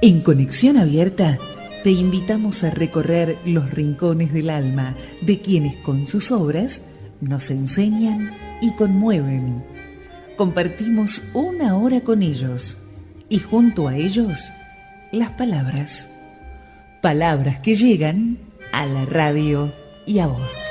En Conexión Abierta te invitamos a recorrer los rincones del alma de quienes con sus obras nos enseñan y conmueven. Compartimos una hora con ellos y junto a ellos las palabras. Palabras que llegan a la radio y a vos.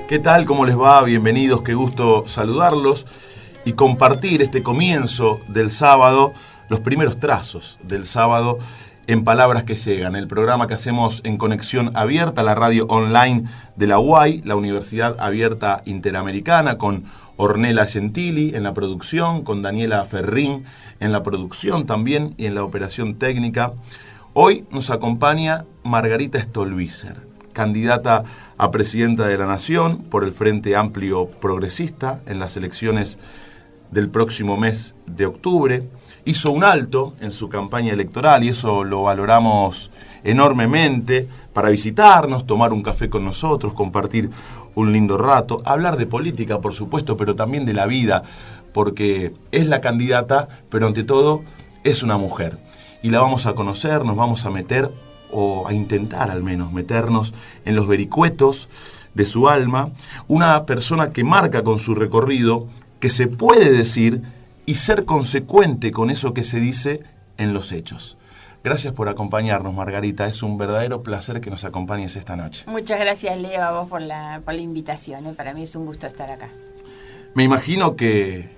¿Qué tal? ¿Cómo les va? Bienvenidos, qué gusto saludarlos y compartir este comienzo del sábado, los primeros trazos del sábado en Palabras que Llegan, el programa que hacemos en Conexión Abierta, la radio online de la UAI, la Universidad Abierta Interamericana, con Ornella Gentili en la producción, con Daniela Ferrín en la producción también y en la operación técnica. Hoy nos acompaña Margarita Stolbizer, candidata a presidenta de la Nación por el Frente Amplio Progresista en las elecciones del próximo mes de octubre. Hizo un alto en su campaña electoral y eso lo valoramos enormemente para visitarnos, tomar un café con nosotros, compartir un lindo rato, hablar de política, por supuesto, pero también de la vida, porque es la candidata, pero ante todo es una mujer. Y la vamos a conocer, nos vamos a meter, o a intentar al menos meternos en los vericuetos de su alma, una persona que marca con su recorrido que se puede decir y ser consecuente con eso que se dice en los hechos. Gracias por acompañarnos, Margarita. Es un verdadero placer que nos acompañes esta noche. Muchas gracias, Leo, a vos por la invitación. Para mí es un gusto estar acá. Me imagino que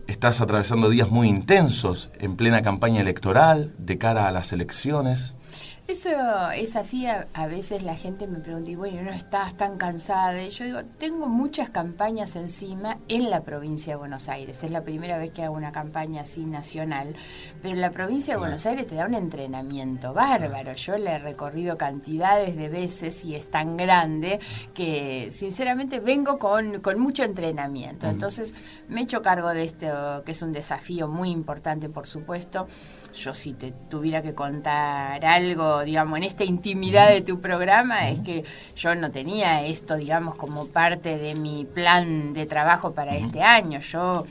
estás atravesando días muy intensos en plena campaña electoral de cara a las elecciones. Eso es así, a veces la gente me pregunta, y bueno, ¿no estás tan cansada? Y yo digo, tengo muchas campañas encima en la provincia de Buenos Aires. Es la primera vez que hago una campaña así nacional, pero en la provincia de Buenos Aires te da un entrenamiento bárbaro. Yo le he recorrido cantidades de veces y es tan grande que sinceramente vengo con mucho entrenamiento. Entonces me he hecho cargo de esto, que es un desafío muy importante, por supuesto. Yo si te tuviera que contar algo, digamos, en esta intimidad de tu programa, es que yo no tenía esto, digamos, como parte de mi plan de trabajo para este año. Yo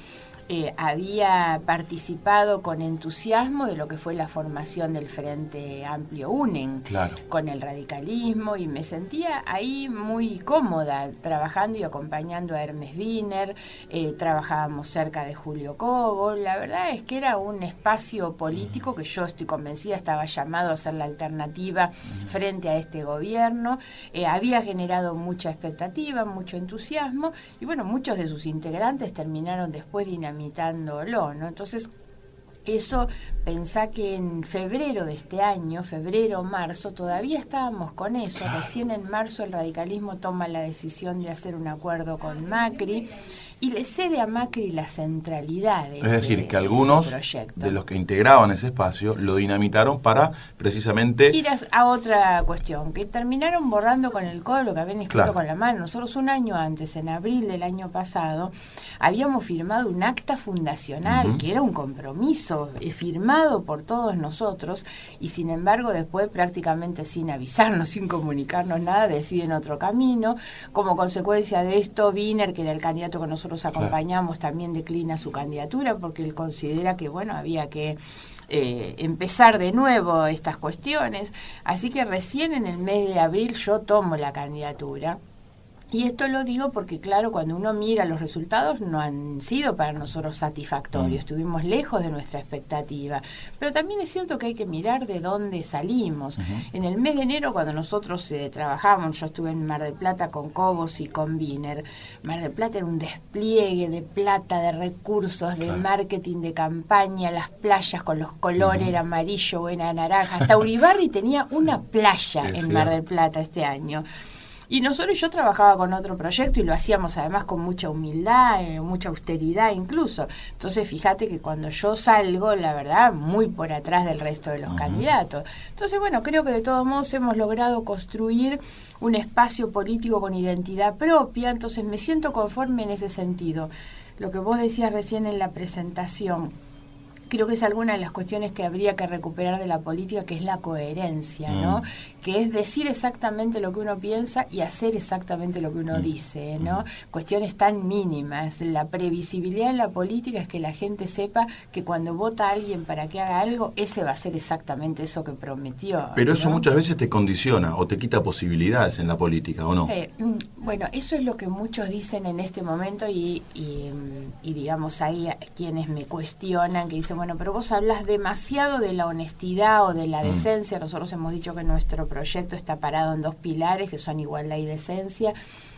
había participado con entusiasmo de lo que fue la formación del Frente Amplio UNEN, con el radicalismo, y me sentía ahí muy cómoda trabajando y acompañando a Hermes Wiener. Trabajábamos cerca de Julio Cobo. La verdad es que era un espacio político que yo estoy convencida estaba llamado a ser la alternativa frente a este gobierno. Había generado mucha expectativa, mucho entusiasmo, y bueno, muchos de sus integrantes terminaron después dinamitándolo, ¿no? Entonces, eso, pensá que en febrero de este año, febrero, marzo, todavía estábamos con eso. Recién en marzo el radicalismo toma la decisión de hacer un acuerdo con Macri y le cede a Macri la centralidad de ese proyecto. Es decir, que algunos de los que integraban ese espacio lo dinamitaron para precisamente ir a otra cuestión, que terminaron borrando con el codo lo que habían escrito con la mano. Nosotros un año antes, en abril del año pasado, habíamos firmado un acta fundacional, que era un compromiso firmado por todos nosotros, y sin embargo después, prácticamente sin avisarnos, sin comunicarnos nada, deciden otro camino. Como consecuencia de esto, Wiener, que era el candidato que nosotros acompañamos, también declina su candidatura porque él considera que, bueno, había que empezar de nuevo estas cuestiones. Así que recién en el mes de abril yo tomo la candidatura. Y esto lo digo porque, claro, cuando uno mira los resultados no han sido para nosotros satisfactorios, estuvimos lejos de nuestra expectativa, pero también es cierto que hay que mirar de dónde salimos. En el mes de enero, cuando nosotros trabajábamos, yo estuve en Mar del Plata con Cobos y con Wiener. Mar del Plata era un despliegue de plata, de recursos, de marketing, de campaña, las playas con los colores, era amarillo o era naranja, hasta Uribarri tenía una playa en Mar del Plata este año. Y yo trabajaba con otro proyecto y lo hacíamos además con mucha humildad, mucha austeridad incluso. Entonces fíjate que cuando yo salgo, la verdad, muy por atrás del resto de los candidatos. Entonces, bueno, creo que de todos modos hemos logrado construir un espacio político con identidad propia, entonces me siento conforme en ese sentido. Lo que vos decías recién en la presentación, creo que es alguna de las cuestiones que habría que recuperar de la política, que es la coherencia, ¿no? Que es decir exactamente lo que uno piensa y hacer exactamente lo que uno dice, ¿no? Cuestiones tan mínimas. La previsibilidad en la política es que la gente sepa que cuando vota a alguien para que haga algo, ese va a ser exactamente eso que prometió. Pero eso ¿no? muchas veces te condiciona o te quita posibilidades en la política, ¿o no? Bueno, eso es lo que muchos dicen en este momento y digamos, hay quienes me cuestionan, que dicen, bueno, pero vos hablas demasiado de la honestidad o de la decencia. Nosotros hemos dicho que nuestro proyecto está parado en 2 pilares, que son igualdad y decencia.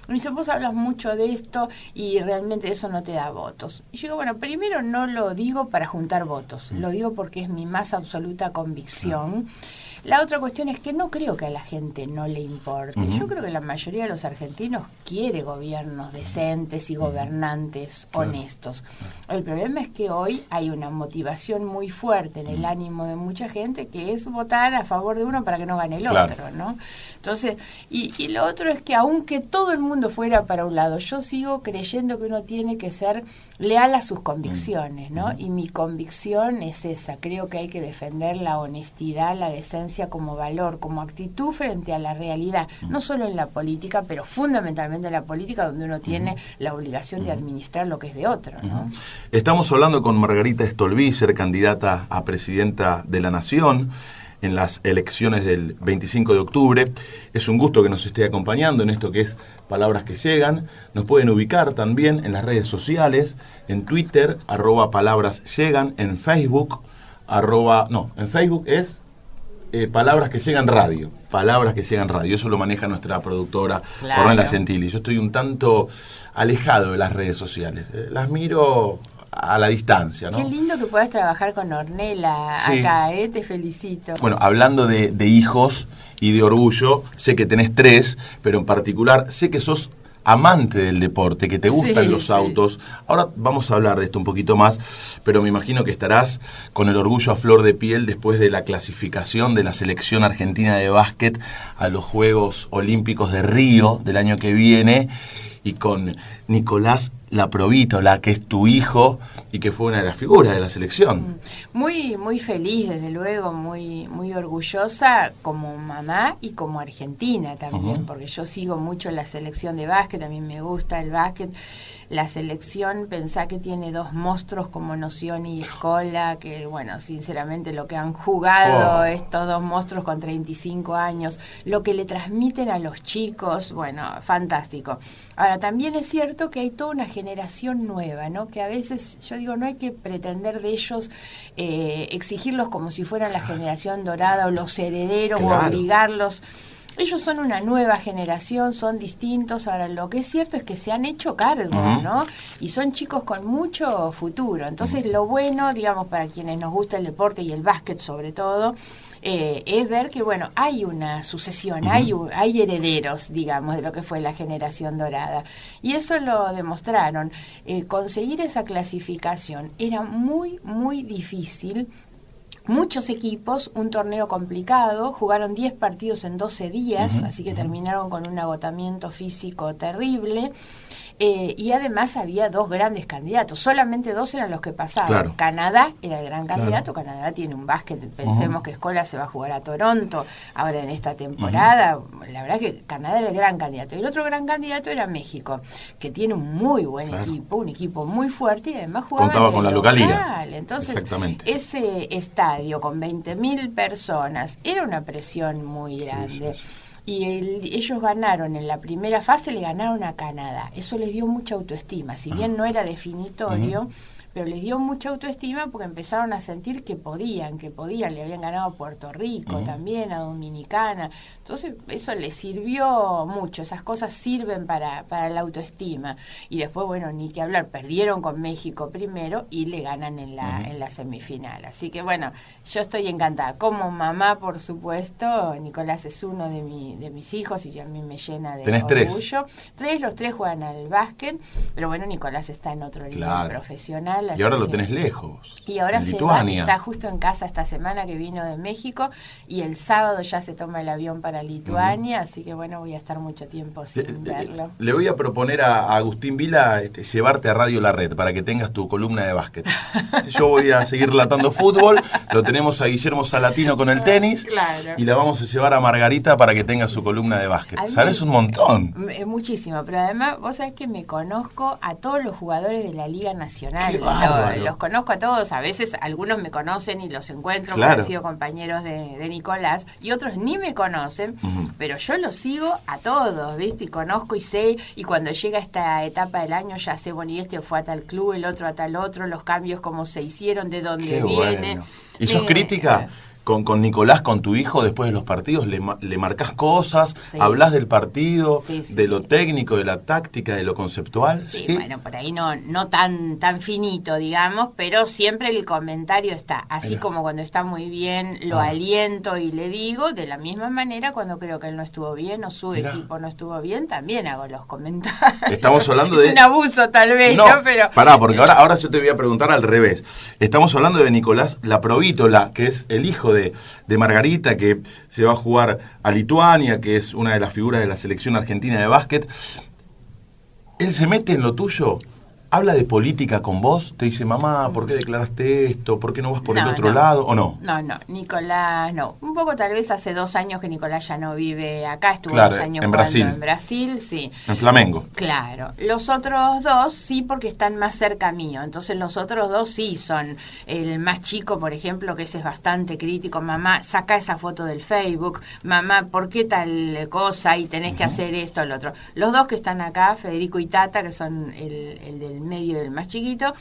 Y me dice, vos hablas mucho de esto y realmente eso no te da votos. Y yo digo, bueno, primero no lo digo para juntar votos, lo digo porque es mi más absoluta convicción. La otra cuestión es que no creo que a la gente no le importe. Yo creo que la mayoría de los argentinos quiere gobiernos decentes y gobernantes honestos. El problema es que hoy hay una motivación muy fuerte en el ánimo de mucha gente, que es votar a favor de uno para que no gane el otro, ¿no? Entonces, y lo otro es que aunque todo el mundo fuera para un lado, yo sigo creyendo que uno tiene que ser leal a sus convicciones, ¿no? Y mi convicción es esa. Creo que hay que defender la honestidad, la decencia como valor, como actitud frente a la realidad, no solo en la política, pero fundamentalmente en la política, donde uno tiene la obligación de administrar lo que es de otro, ¿no? Estamos hablando con Margarita Stolbizer, candidata a presidenta de la Nación en las elecciones del 25 de octubre. Es un gusto que nos esté acompañando en esto que es Palabras que Llegan. Nos pueden ubicar también en las redes sociales, en Twitter, @palabrasllegan, en Facebook, en Facebook es Palabras que Llegan Radio. Palabras que Llegan Radio. Eso lo maneja nuestra productora, Ornella Gentili. Yo estoy un tanto alejado de las redes sociales. Las miro a la distancia, ¿no? Qué lindo que puedas trabajar con Ornella acá, te felicito. Bueno, hablando de hijos y de orgullo, sé que tenés 3, pero en particular sé que sos amante del deporte, que te gustan los autos. Ahora vamos a hablar de esto un poquito más, pero me imagino que estarás con el orgullo a flor de piel después de la clasificación de la selección argentina de básquet a los Juegos Olímpicos de Río del año que viene, y con Nicolás Laprovítola, que es tu hijo y que fue una de las figuras de la selección. Muy, muy feliz, desde luego, muy, muy orgullosa como mamá y como argentina también, porque yo sigo mucho la selección de básquet, a mí me gusta el básquet. La selección, pensá que tiene 2 monstruos como Nocioni y Escola, que bueno, sinceramente lo que han jugado estos 2 monstruos con 35 años, lo que le transmiten a los chicos, bueno, fantástico. Ahora, también es cierto que hay toda una generación nueva, ¿no? Que a veces, yo digo, no hay que pretender de ellos exigirlos como si fueran la generación dorada o los herederos, o obligarlos. Ellos son una nueva generación, son distintos. Ahora, lo que es cierto es que se han hecho cargo, ¿no? Y son chicos con mucho futuro. Entonces, lo bueno, digamos, para quienes nos gusta el deporte y el básquet sobre todo, es ver que, bueno, hay una sucesión, hay herederos, digamos, de lo que fue la generación dorada. Y eso lo demostraron. Conseguir esa clasificación era muy, muy difícil. Muchos equipos, un torneo complicado, jugaron 10 partidos en 12 días, así que terminaron con un agotamiento físico terrible. Y además había 2 grandes candidatos, solamente 2 eran los que pasaban. Canadá era el gran candidato, Canadá tiene un básquet, pensemos que Escola se va a jugar a Toronto ahora en esta temporada, la verdad que Canadá era el gran candidato. Y el otro gran candidato era México, que tiene un muy buen equipo, un equipo muy fuerte, y además jugaba contaba con la localidad. Entonces, ese estadio con 20.000 personas era una presión muy grande. Y ellos ganaron en la primera fase, le ganaron a Canadá. Eso les dio mucha autoestima, si bien no era definitorio, pero les dio mucha autoestima porque empezaron a sentir que podían, le habían ganado a Puerto Rico también, a Dominicana. Entonces eso les sirvió mucho, esas cosas sirven para la autoestima. Y después, bueno, ni que hablar, perdieron con México primero y le ganan en la semifinal. Así que bueno, yo estoy encantada. Como mamá, por supuesto, Nicolás es uno de de mis hijos y a mí me llena de ¿Tenés orgullo. 3? Los 3 juegan al básquet, pero bueno, Nicolás está en otro nivel profesional. Y ahora lo tenés lejos. Y ahora en se Lituania. está justo en casa esta semana que vino de México y el sábado ya se toma el avión para Lituania, así que bueno, voy a estar mucho tiempo sin verlo. Le voy a proponer a Agustín Vila llevarte a Radio La Red para que tengas tu columna de básquet. Yo voy a seguir relatando fútbol, lo tenemos a Guillermo Salatino con el tenis, y la vamos a llevar a Margarita para que tenga su columna de básquet. ¿Sabes un montón? Muchísimo, pero además vos sabés que me conozco a todos los jugadores de la Liga Nacional. ¡Qué bárbaro! Los conozco a todos, a veces algunos me conocen y los encuentro, claro, porque han sido compañeros de Nicolás, y otros ni me conocen, pero yo los sigo a todos, ¿viste? Y conozco y sé, y cuando llega esta etapa del año ya sé, bueno, y este fue a tal club, el otro a tal otro, los cambios cómo se hicieron, de dónde Qué viene. Bueno. ¿Y sos crítica? Con Nicolás, con tu hijo, después de los partidos, le marcás cosas, hablás del partido, de lo técnico, de la táctica, de lo conceptual. Sí, bueno, por ahí no tan finito, digamos, pero siempre el comentario está. Así como cuando está muy bien, lo aliento y le digo, de la misma manera cuando creo que él no estuvo bien o su equipo no estuvo bien, también hago los comentarios. Estamos hablando es un abuso tal vez, ¿no? Pero pará, porque ahora yo te voy a preguntar al revés. Estamos hablando de Nicolás Laprovítola, que es el hijo de Margarita, que se va a jugar a Lituania, que es una de las figuras de la selección argentina de básquet. ¿Él se mete en lo tuyo? ¿Habla de política con vos? ¿Te dice, mamá, por qué declaraste esto? ¿Por qué no vas por el otro lado? ¿O no? No, Nicolás no. Un poco tal vez hace 2 años que Nicolás ya no vive acá, estuvo 2 años en jugando en Brasil, sí. En Flamengo. Claro. Los otros 2 sí, porque están más cerca mío. Entonces los otros 2 sí son el más chico, por ejemplo, que ese es bastante crítico. Mamá, saca esa foto del Facebook. Mamá, ¿por qué tal cosa? Y tenés que hacer esto o lo otro. Los 2 que están acá, Federico y Tata, que son el del medio del más chiquito,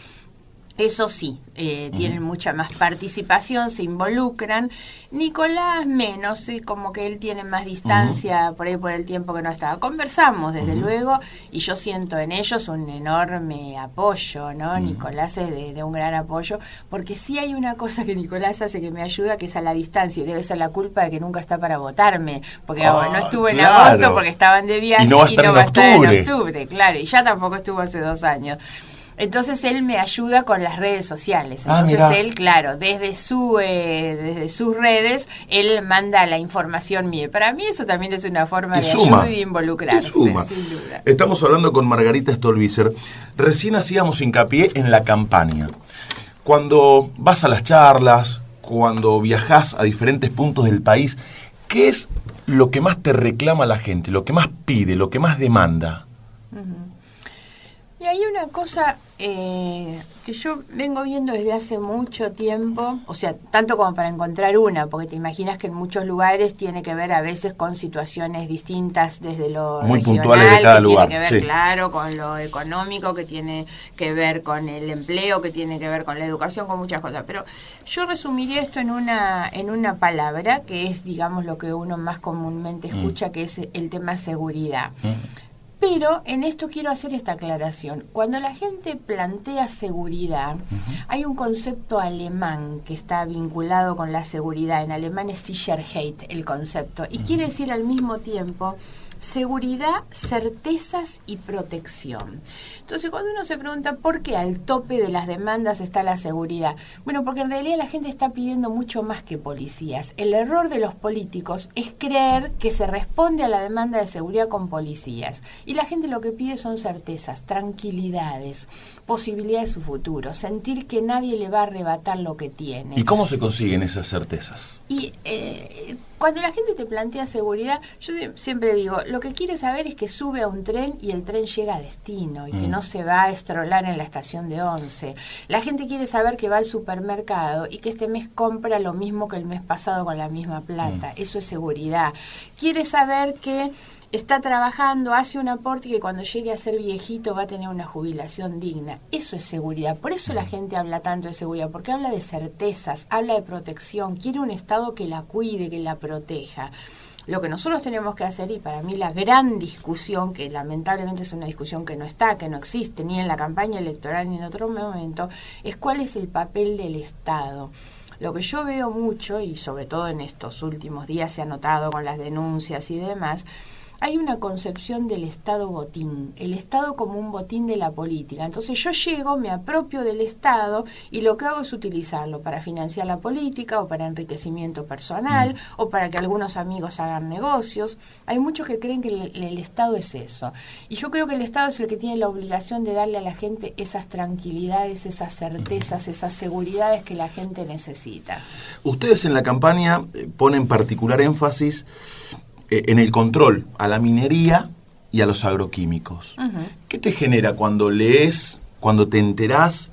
eso sí, tienen mucha más participación, se involucran. Nicolás menos, como que él tiene más distancia por ahí por el tiempo que no estaba. Conversamos, desde luego, y yo siento en ellos un enorme apoyo, ¿no? Nicolás es de un gran apoyo, porque sí hay una cosa que Nicolás hace que me ayuda, que es a la distancia, y debe ser la culpa de que nunca está para votarme, porque no estuvo en agosto porque estaban de viaje, y no va a estar en octubre, claro, y ya tampoco estuvo hace 2 años. Entonces él me ayuda con las redes sociales. Entonces él, claro, desde sus redes, él manda la información mía. Para mí eso también es una forma de ayuda y involucrarse, sin duda. Estamos hablando con Margarita Stolbizer. Recién hacíamos hincapié en la campaña. Cuando vas a las charlas, cuando viajás a diferentes puntos del país, ¿qué es lo que más te reclama la gente, lo que más pide, lo que más demanda? Y hay una cosa que yo vengo viendo desde hace mucho tiempo, o sea, tanto como para encontrar una, porque te imaginas que en muchos lugares tiene que ver a veces con situaciones distintas desde lo muy regional, puntuales de cada lugar, tiene que ver, claro, con lo económico, que tiene que ver con el empleo, que tiene que ver con la educación, con muchas cosas. Pero yo resumiría esto en una palabra, que es, digamos, lo que uno más comúnmente escucha, que es el tema seguridad. Pero en esto quiero hacer esta aclaración. Cuando la gente plantea seguridad, hay un concepto alemán que está vinculado con la seguridad. En alemán es Sicherheit el concepto. Y quiere decir al mismo tiempo seguridad, certezas y protección. Entonces, cuando uno se pregunta por qué al tope de las demandas está la seguridad, bueno, porque en realidad la gente está pidiendo mucho más que policías. El error de los políticos es creer que se responde a la demanda de seguridad con policías. Y la gente lo que pide son certezas, tranquilidades, posibilidades de su futuro, sentir que nadie le va a arrebatar lo que tiene. ¿Y cómo se consiguen esas certezas? Y cuando la gente te plantea seguridad, yo siempre digo, lo que quiere saber es que sube a un tren y el tren llega a destino y que no se va a estrolar en la estación de 11. La gente quiere saber que va al supermercado y que este mes compra lo mismo que el mes pasado con la misma plata. Eso es seguridad. Quiere saber que está trabajando, hace un aporte y que cuando llegue a ser viejito va a tener una jubilación digna. Eso es seguridad. Por eso la gente habla tanto de seguridad, porque habla de certezas, habla de protección, quiere un Estado que la cuide, que la proteja. Lo que nosotros tenemos que hacer, y para mí la gran discusión, que lamentablemente es una discusión que no está, que no existe ni en la campaña electoral ni en otro momento, es cuál es el papel del Estado. Lo que yo veo mucho, y sobre todo en estos últimos días se ha notado con las denuncias y demás, hay una concepción del Estado botín, el Estado como un botín de la política. Entonces yo llego, me apropio del Estado y lo que hago es utilizarlo para financiar la política o para enriquecimiento personal o para que algunos amigos hagan negocios. Hay muchos que creen que el Estado es eso. Y yo creo que el Estado es el que tiene la obligación de darle a la gente esas tranquilidades, esas certezas, esas seguridades que la gente necesita. Ustedes en la campaña ponen particular énfasis en el control a la minería y a los agroquímicos. ¿Qué te genera cuando lees, cuando te enterás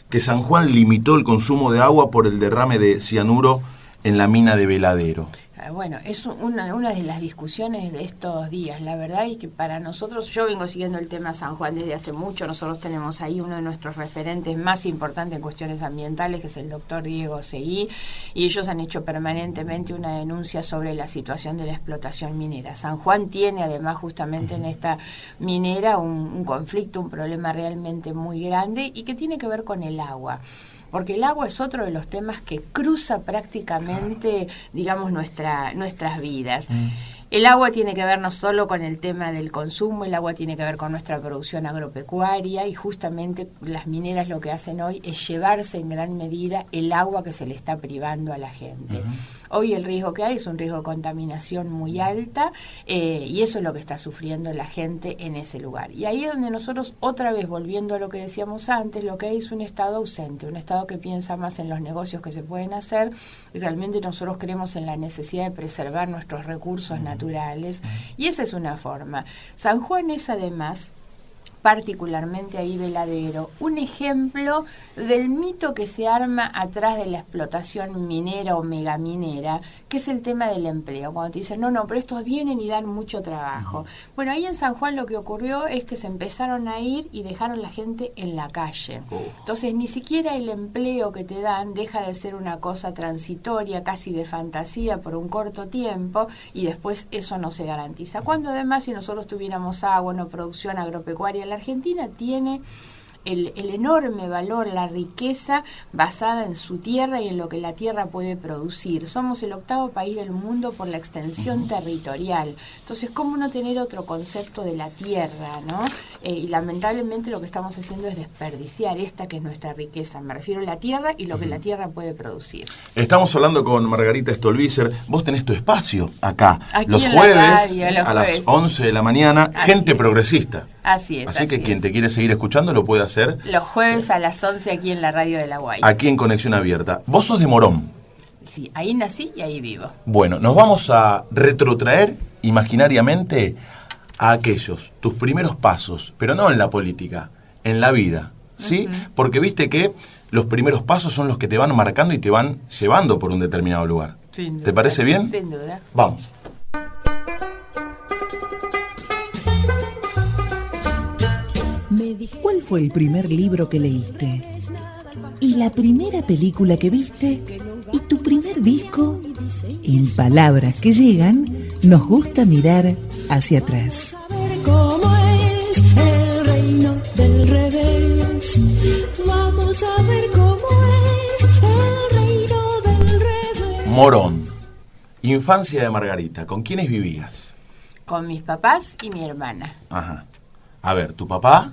que San Juan limitó el consumo de agua por el derrame de cianuro en la mina de Veladero? Bueno, es una de las discusiones de estos días, la verdad, y que para nosotros, yo vengo siguiendo el tema San Juan desde hace mucho, nosotros tenemos ahí uno de nuestros referentes más importantes en cuestiones ambientales, que es el doctor Diego Seguí, y ellos han hecho permanentemente una denuncia sobre la situación de la explotación minera. San Juan tiene además justamente en esta minera un conflicto, un problema realmente muy grande y que tiene que ver con el agua. Porque el agua es otro de los temas que cruza prácticamente, digamos, nuestras vidas. El agua tiene que ver no solo con el tema del consumo, el agua tiene que ver con nuestra producción agropecuaria y justamente las mineras lo que hacen hoy es llevarse en gran medida el agua que se le está privando a la gente. Hoy el riesgo que hay es un riesgo de contaminación muy alta y eso es lo que está sufriendo la gente en ese lugar. Y ahí es donde nosotros, otra vez volviendo a lo que decíamos antes, lo que hay es un Estado ausente, un Estado que piensa más en los negocios que se pueden hacer y realmente nosotros creemos en la necesidad de preservar nuestros recursos naturales. Y esa es una forma. San Juan es además, particularmente ahí Veladero, un ejemplo del mito que se arma atrás de la explotación minera o megaminera, que es el tema del empleo. Cuando te dicen, no, pero estos vienen y dan mucho trabajo. Bueno, ahí en San Juan lo que ocurrió es que se empezaron a ir y dejaron la gente en la calle. Entonces, ni siquiera el empleo que te dan deja de ser una cosa transitoria, casi de fantasía por un corto tiempo, y después eso no se garantiza. Cuando además, si nosotros tuviéramos agua, una producción agropecuaria, la Argentina tiene el enorme valor, la riqueza basada en su tierra y en lo que la tierra puede producir. Somos el 8º país del mundo por la extensión territorial. Entonces, ¿cómo no tener otro concepto de la tierra, ¿no? Y lamentablemente lo que estamos haciendo es desperdiciar esta que es nuestra riqueza. Me refiero a la tierra y lo que la tierra puede producir. Estamos hablando con Margarita Stolbizer. Vos tenés tu espacio acá, aquí los jueves a las 11 de la mañana, Gente Progresista. Así es. Así que quien te quiere seguir escuchando lo puede hacer. Los jueves a las 11 aquí en la radio de La Guaira. Aquí en Conexión Abierta. Vos sos de Morón. Sí, ahí nací y ahí vivo. Bueno, nos vamos a retrotraer imaginariamente a aquellos, tus primeros pasos, pero no en la política, en la vida, ¿sí? Porque viste que los primeros pasos son los que te van marcando y te van llevando por un determinado lugar. Sin duda. ¿Te parece bien? Sin duda. Vamos. ¿Cuál fue el primer libro que leíste? ¿Y la primera película que viste? ¿Y tu primer disco? En palabras que llegan, nos gusta mirar hacia atrás. ¿Cómo es el reino del revés? Vamos a ver cómo es el reino del revés. Morón. Infancia de Margarita. ¿Con quiénes vivías? Con mis papás y mi hermana. Ajá. A ver, ¿tu papá?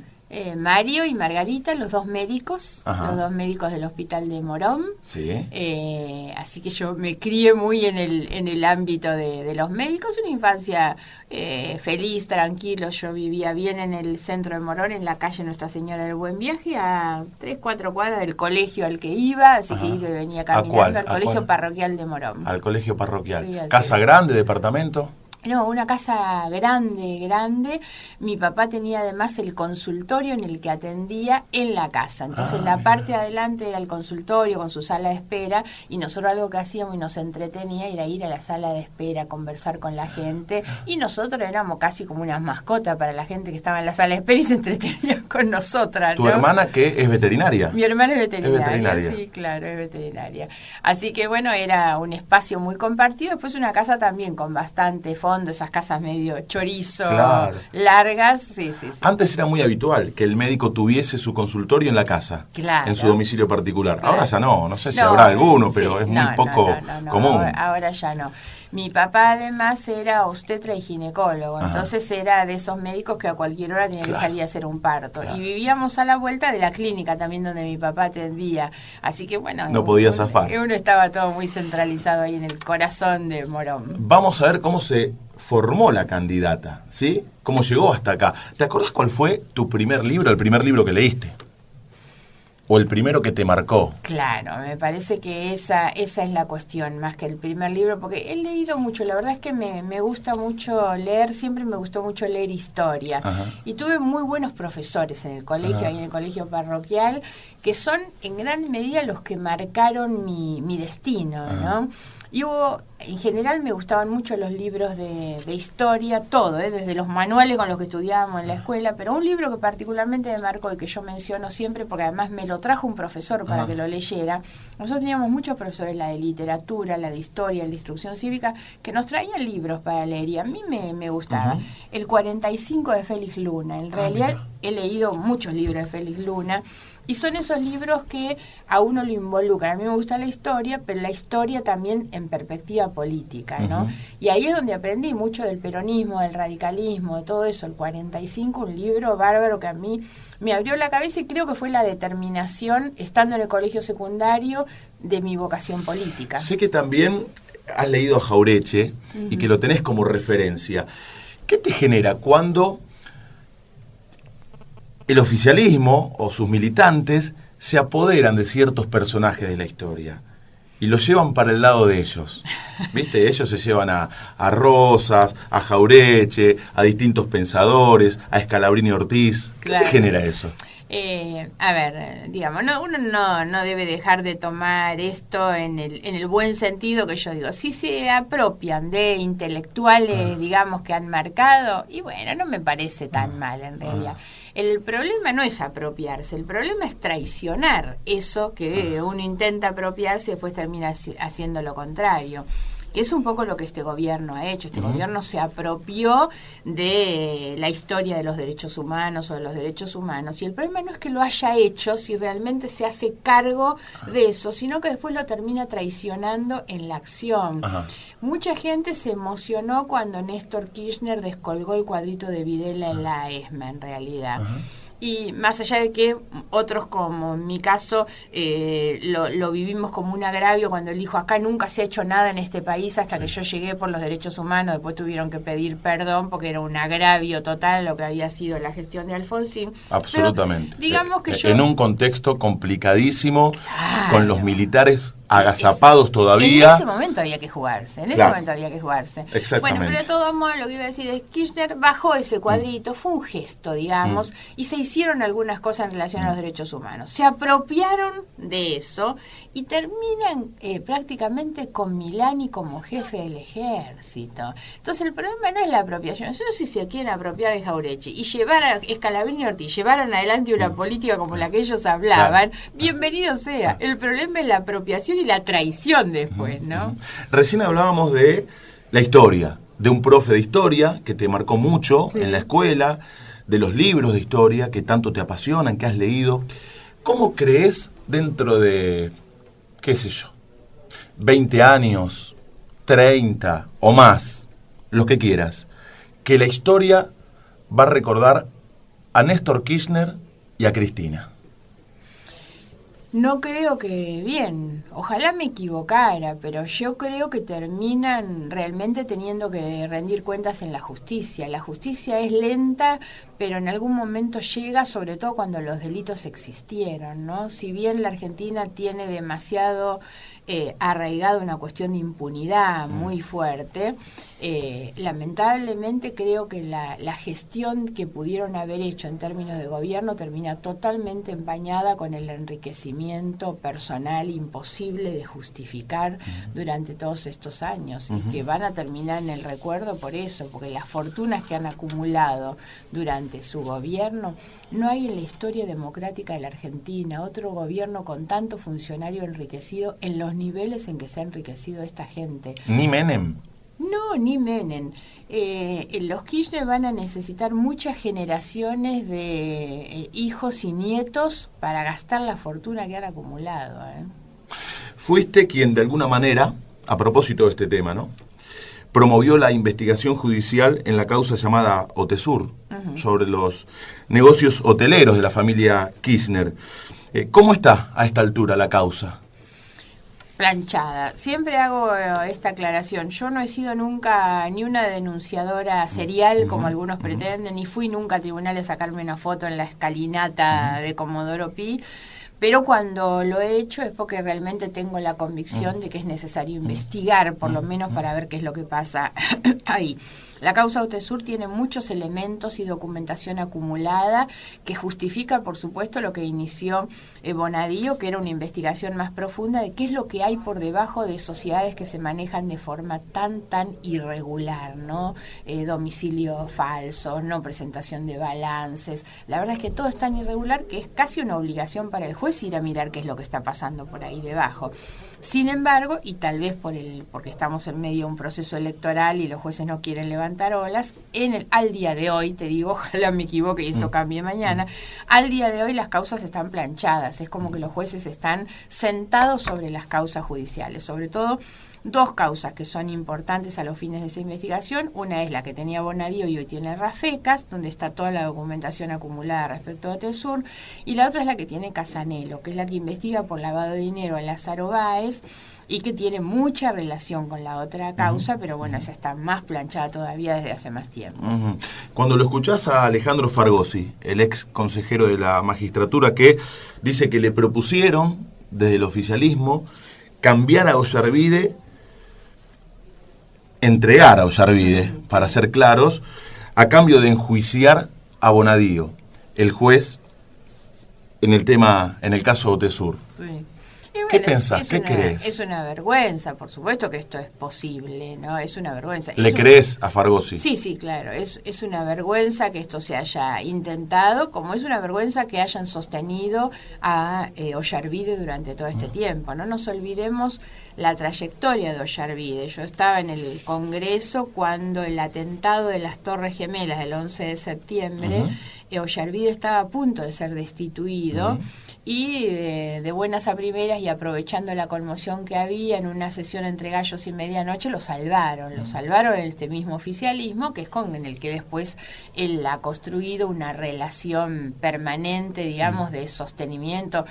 Mario y Margarita, los dos médicos, Ajá. los dos médicos del hospital de Morón. Sí. Así que yo me crié muy en el ámbito de los médicos, una infancia feliz, tranquilo. Yo vivía bien en el centro de Morón, en la calle Nuestra Señora del Buen Viaje, a 3-4 cuadras del colegio al que iba, así Ajá. que iba y venía ¿A cuál? caminando al ¿A colegio cuál? parroquial de Morón. Al colegio parroquial. Sí, así ¿Casa es. grande, departamento? No, una casa grande. Mi papá tenía además el consultorio en el que atendía en la casa. Entonces la parte de adelante era el consultorio con su sala de espera y nosotros algo que hacíamos y nos entretenía era ir a la sala de espera, conversar con la gente y nosotros éramos casi como unas mascotas para la gente que estaba en la sala de espera y se entretenía con nosotras, ¿Tu ¿no? hermana que es veterinaria? Mi hermana es veterinaria, veterinaria. sí, claro, es veterinaria. Así que bueno, era un espacio muy compartido, después una casa también con bastante fondo fondo, esas casas medio chorizo, Claro. largas, sí. Antes era muy habitual que el médico tuviese su consultorio en la casa, Claro. en su domicilio particular. Claro. Ahora ya no sé si No, habrá alguno, sí, pero es muy no, poco no, común. ahora ya no. Mi papá además era obstetra y ginecólogo, Ajá. entonces era de esos médicos que a cualquier hora tenía que Claro. salir a hacer un parto. Claro. Y vivíamos a la vuelta de la clínica también donde mi papá atendía. Así que bueno, No podía zafar. uno estaba todo muy centralizado ahí en el corazón de Morón. Vamos a ver cómo se formó la candidata, ¿sí? Cómo llegó hasta acá. ¿Te acordás cuál fue tu primer libro, el primer libro que leíste? ¿O el primero que te marcó? Claro, me parece que esa es la cuestión, más que el primer libro, porque he leído mucho, la verdad es que me gusta mucho leer, siempre me gustó mucho leer historia. Ajá. Y tuve muy buenos profesores en el colegio, Ajá. ahí en el colegio parroquial, que son en gran medida los que marcaron mi destino, ¿no? Y en general me gustaban mucho los libros de historia, todo, desde los manuales con los que estudiábamos en la escuela, pero un libro que particularmente me marcó y que yo menciono siempre, porque además me lo trajo un profesor para que lo leyera. Nosotros teníamos muchos profesores, la de literatura, la de historia, la de instrucción cívica, que nos traían libros para leer y a mí me gustaba. El 45 de Félix Luna, en realidad he leído muchos libros de Félix Luna, y son esos libros que a uno lo involucran. A mí me gusta la historia, pero la historia también en perspectiva política, ¿no? Y ahí es donde aprendí mucho del peronismo, del radicalismo, de todo eso. El 45, un libro bárbaro que a mí me abrió la cabeza y creo que fue la determinación, estando en el colegio secundario, de mi vocación política. Sé que también has leído a Jauretche y que lo tenés como referencia. ¿Qué te genera cuando el oficialismo o sus militantes se apoderan de ciertos personajes de la historia y los llevan para el lado de ellos? ¿Viste? Ellos se llevan a Rosas, a Jauretche, a distintos pensadores, a Scalabrini Ortiz. ¿Qué Claro. te genera eso? A ver, digamos, uno no debe dejar de tomar esto en el buen sentido que yo digo. Si se apropian de intelectuales, digamos, que han marcado, y bueno, no me parece tan mal en realidad. El problema no es apropiarse, el problema es traicionar eso que uno intenta apropiarse y después termina haciendo lo contrario. Que es un poco lo que este gobierno ha hecho. Este gobierno se apropió de la historia de los derechos humanos o de los derechos humanos. Y el problema no es que lo haya hecho si realmente se hace cargo de eso, sino que después lo termina traicionando en la acción. Mucha gente se emocionó cuando Néstor Kirchner descolgó el cuadrito de Videla en la ESMA, en realidad. Y más allá de que otros, como en mi caso, lo vivimos como un agravio cuando él dijo, acá nunca se ha hecho nada en este país hasta que yo llegué por los derechos humanos, después tuvieron que pedir perdón porque era un agravio total lo que había sido la gestión de Alfonsín. Absolutamente. Pero, digamos que yo... En un contexto complicadísimo, Claro. con los militares agazapados todavía. En ese momento había que jugarse, Exactamente. Bueno, pero de todos modos lo que iba a decir es Kirchner bajó ese cuadrito, fue un gesto, digamos, y se hicieron algunas cosas en relación a los derechos humanos. Se apropiaron de eso y terminan prácticamente con Milani como jefe del ejército. Entonces el problema no es la apropiación, eso si se quieren apropiar de Jauretche y llevar a Scalabrini y Ortiz, llevaron adelante una política como la que ellos hablaban, bienvenido sea. El problema es la apropiación y la traición después, ¿no? Recién hablábamos de la historia, de un profe de historia que te marcó mucho en la escuela, de los libros de historia que tanto te apasionan, que has leído. ¿Cómo crees dentro de, qué sé yo, 20 años, 30 o más, los que quieras, que la historia va a recordar a Néstor Kirchner y a Cristina? No creo que bien, ojalá me equivocara, pero yo creo que terminan realmente teniendo que rendir cuentas en la justicia. La justicia es lenta, pero en algún momento llega, sobre todo cuando los delitos existieron, ¿no? Si bien la Argentina tiene demasiado arraigado una cuestión de impunidad muy fuerte, lamentablemente creo que la gestión que pudieron haber hecho en términos de gobierno termina totalmente empañada con el enriquecimiento personal imposible de justificar durante todos estos años y que van a terminar en el recuerdo por eso, porque las fortunas que han acumulado durante su gobierno, no hay en la historia democrática de la Argentina otro gobierno con tanto funcionario enriquecido en los niveles en que se ha enriquecido esta gente. Ni Menem. No, ni Menem. Los Kirchner van a necesitar muchas generaciones de hijos y nietos para gastar la fortuna que han acumulado. Fuiste quien de alguna manera, a propósito de este tema, ¿no?, promovió la investigación judicial en la causa llamada Otesur, sobre los negocios hoteleros de la familia Kirchner. ¿Cómo está a esta altura la causa? Planchada. Siempre hago esta aclaración. Yo no he sido nunca ni una denunciadora serial, como algunos pretenden, ni fui nunca a tribunal a sacarme una foto en la escalinata de Comodoro Pi. Pero cuando lo he hecho es porque realmente tengo la convicción de que es necesario investigar, por lo menos para ver qué es lo que pasa ahí. La causa Otesur tiene muchos elementos y documentación acumulada que justifica, por supuesto, lo que inició Bonadío, que era una investigación más profunda de qué es lo que hay por debajo de sociedades que se manejan de forma tan irregular, ¿no? Domicilios falsos, no presentación de balances. La verdad es que todo es tan irregular que es casi una obligación para el juez ir a mirar qué es lo que está pasando por ahí debajo. Sin embargo, y tal vez porque estamos en medio de un proceso electoral y los jueces no quieren levantar olas, al día de hoy, te digo, ojalá me equivoque y esto cambie mañana, al día de hoy las causas están planchadas, es como que los jueces están sentados sobre las causas judiciales, sobre todo dos causas que son importantes a los fines de esa investigación. Una es la que tenía Bonadío y hoy tiene Rafecas, donde está toda la documentación acumulada respecto a Otesur, y la otra es la que tiene Casanelo, que es la que investiga por lavado de dinero a Lázaro Báez y que tiene mucha relación con la otra causa, pero bueno, esa está más planchada todavía desde hace más tiempo. Cuando lo escuchás a Alejandro Fargosi, el ex consejero de la magistratura, que dice que le propusieron desde el oficialismo cambiar a Ollarvide, entregar a Ollarvide, para ser claros, a cambio de enjuiciar a Bonadío, el juez, en el caso Otesur. Sí. ¿Qué pensás? ¿Qué crees? Es una vergüenza, por supuesto que esto es posible, ¿no? Es una vergüenza. ¿Le crees a Fargosi? Sí, claro. Es una vergüenza que esto se haya intentado, como es una vergüenza que hayan sostenido a Ollarvide durante todo este tiempo. No nos olvidemos la trayectoria de Ollarvide. Yo estaba en el Congreso cuando el atentado de las Torres Gemelas del 11 de septiembre, Ollarvide estaba a punto de ser destituido. Y de buenas a primeras y aprovechando la conmoción que había en una sesión entre gallos y medianoche, lo salvaron este mismo oficialismo, que es con el que después él ha construido una relación permanente, digamos, de sostenimiento.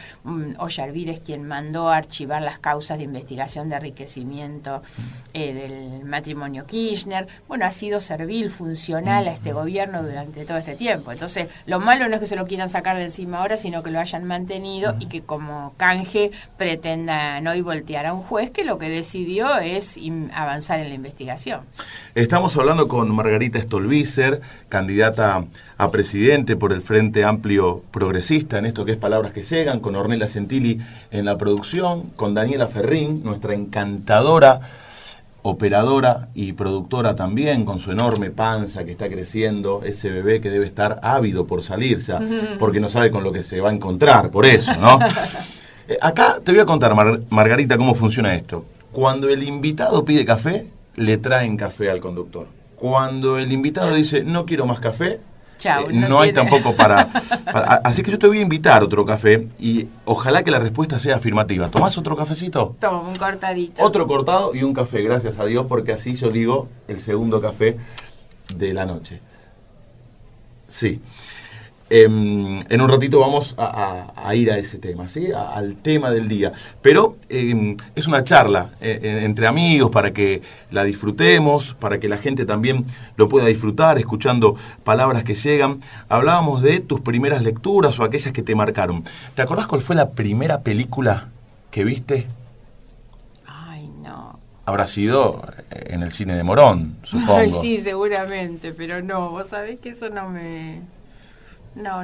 Ollarvide es quien mandó a archivar las causas de investigación de enriquecimiento del matrimonio Kirchner. Bueno, ha sido servil, funcional a este gobierno durante todo este tiempo. Entonces, lo malo no es que se lo quieran sacar de encima ahora, sino que lo hayan mantenido y que como canje pretendan hoy voltear a un juez que lo que decidió es avanzar en la investigación. Estamos hablando con Margarita Stolbizer, candidata a presidente por el Frente Amplio Progresista, en esto que es Palabras que Llegan, con Ornella Gentili en la producción, con Daniela Ferrín, nuestra encantadora operadora y productora también, con su enorme panza que está creciendo, ese bebé que debe estar ávido por salir ya, porque no sabe con lo que se va a encontrar, por eso, ¿no? Acá te voy a contar, Margarita, cómo funciona esto. Cuando el invitado pide café, le traen café al conductor. Cuando el invitado dice, no quiero más café, chau, no hay tampoco para... Así que yo te voy a invitar otro café y ojalá que la respuesta sea afirmativa. ¿Tomás otro cafecito? Toma, un cortadito. Otro cortado y un café, gracias a Dios, porque así yo digo el segundo café de la noche. Sí. En un ratito vamos a ir a ese tema, ¿sí? Al tema del día. Pero es una charla entre amigos para que la disfrutemos, para que la gente también lo pueda disfrutar, escuchando Palabras que Llegan. Hablábamos de tus primeras lecturas o aquellas que te marcaron. ¿Te acordás cuál fue la primera película que viste? Ay, no. Habrá sido en el cine de Morón, supongo. Ay, sí, seguramente, pero no, vos sabés que eso no me... No,